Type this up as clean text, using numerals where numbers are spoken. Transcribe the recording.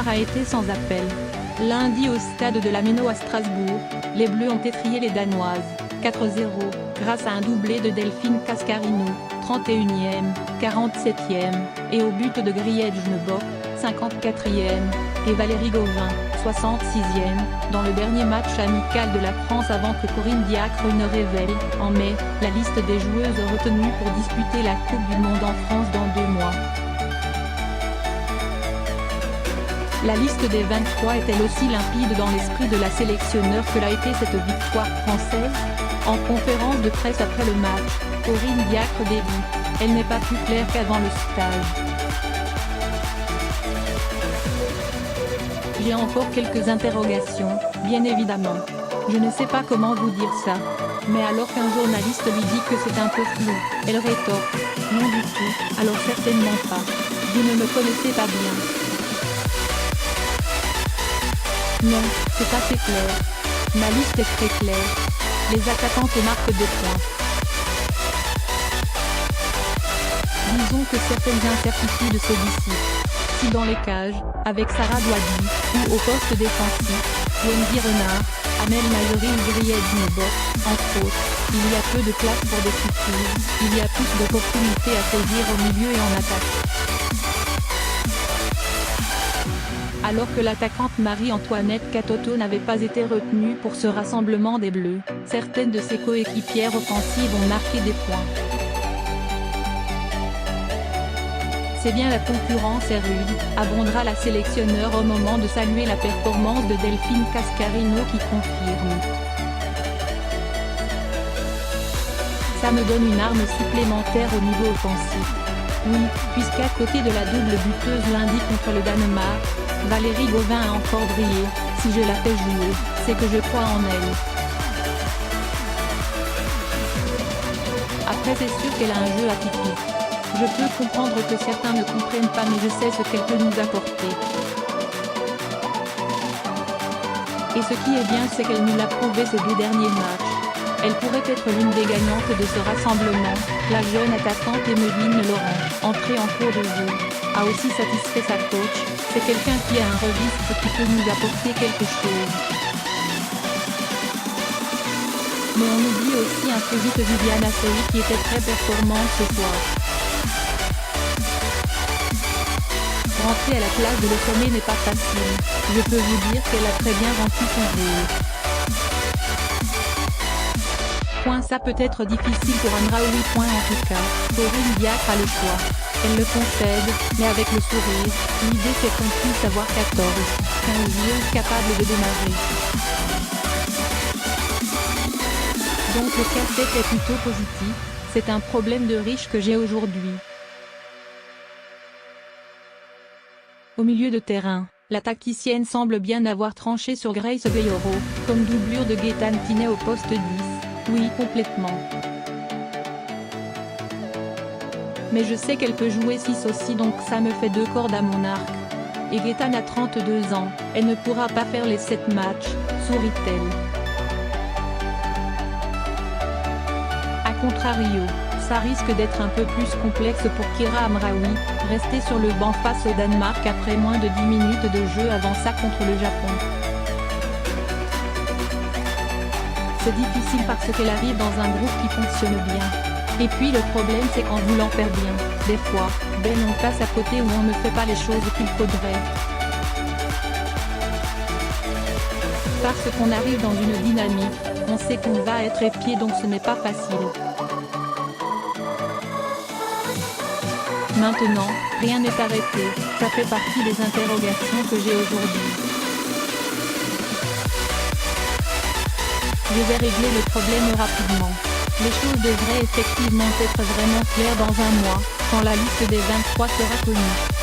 victoire a été sans appel. Lundi au stade de la Méno à Strasbourg, les Bleus ont étrié les Danoises, 4-0, grâce à un doublé de Delphine Cascarino, 31e, 47e, et au but de Griette Jnebock, 54e, et Valérie Gauvin, 66e, dans le dernier match amical de la France avant que Corinne Diacre ne révèle, en mai, la liste des joueuses retenues pour disputer la Coupe du Monde en France dans 2 mois. La liste des 23 est elle aussi limpide dans l'esprit de la sélectionneur que l'a été cette victoire française? En conférence de presse après le match, Corinne Diacre débute, elle n'est pas plus claire qu'avant le stage. J'ai encore quelques interrogations, bien évidemment. Je ne sais pas comment vous dire ça. Mais alors qu'un journaliste lui dit que c'est un peu flou, elle rétorque, non du tout, alors certainement pas. Vous ne me connaissez pas bien. Non, c'est assez clair. Ma liste est très claire. Les attaquantes marquent 2 points. Disons que certaines incertitudes se dissipent. Si dans les cages, avec Sarah Douadi, ou au poste défensif, Wendy Renard, Amel Majori ou Griette Jnebock, entre autres, il y a peu de place pour des surprises, il y a plus d'opportunités à saisir au milieu et en attaque. Alors que l'attaquante Marie-Antoinette Katoto n'avait pas été retenue pour ce rassemblement des Bleus, certaines de ses coéquipières offensives ont marqué des points. C'est bien, la concurrence est rude, abondera la sélectionneur au moment de saluer la performance de Delphine Cascarino qui confirme. Ça me donne une arme supplémentaire au niveau offensif. Oui, puisqu'à côté de la double buteuse lundi contre le Danemark, Valérie Gauvin a encore brillé. Si je la fais jouer, c'est que je crois en elle. Après, c'est sûr qu'elle a un jeu atypique. Je peux comprendre que certains ne comprennent pas, mais je sais ce qu'elle peut nous apporter. Et ce qui est bien, c'est qu'elle nous l'a prouvé ces 2 derniers matchs. Elle pourrait être l'une des gagnantes de ce rassemblement. La jeune attaquante Emeline Laurent, entrée en cours de jeu, a aussi satisfait sa coach. C'est quelqu'un qui a un registre qui peut nous apporter quelque chose. Mais on oublie aussi un peu vite Viviana Soi qui était très performante ce soir. Rentrer à la place de Le Sommet n'est pas facile. Je peux vous dire qu'elle a très bien rempli son rôle. Ça peut être difficile pour Amraoui. En tout cas, Corinne Diacre a le choix. Elle le concède, mais avec le sourire. L'idée c'est qu'on puisse avoir 14, 15 joueuses capables de démarrer. Donc le casse-tête est plutôt positif, c'est un problème de riche que j'ai aujourd'hui. Au milieu de terrain, la tacticienne semble bien avoir tranché sur Grace Gayoro, comme doublure de Gaëtane Tinet au poste 10. Oui, complètement. Mais je sais qu'elle peut jouer 6 aussi, donc ça me fait 2 cordes à mon arc. Et Gaëtane a 32 ans, elle ne pourra pas faire les 7 matchs, sourit-elle. A contrario, ça risque d'être un peu plus complexe pour Kira Amraoui, restée sur le banc face au Danemark après moins de 10 minutes de jeu avant ça contre le Japon. C'est difficile parce qu'elle arrive dans un groupe qui fonctionne bien. Et puis le problème c'est qu'en voulant faire bien, des fois, on passe à côté ou on ne fait pas les choses qu'il faudrait. Parce qu'on arrive dans une dynamique, on sait qu'on va être épié, donc ce n'est pas facile. Maintenant, rien n'est arrêté, ça fait partie des interrogations que j'ai aujourd'hui. Je vais régler le problème rapidement. Les choses devraient effectivement être vraiment claires dans un mois, quand la liste des 23 sera connue.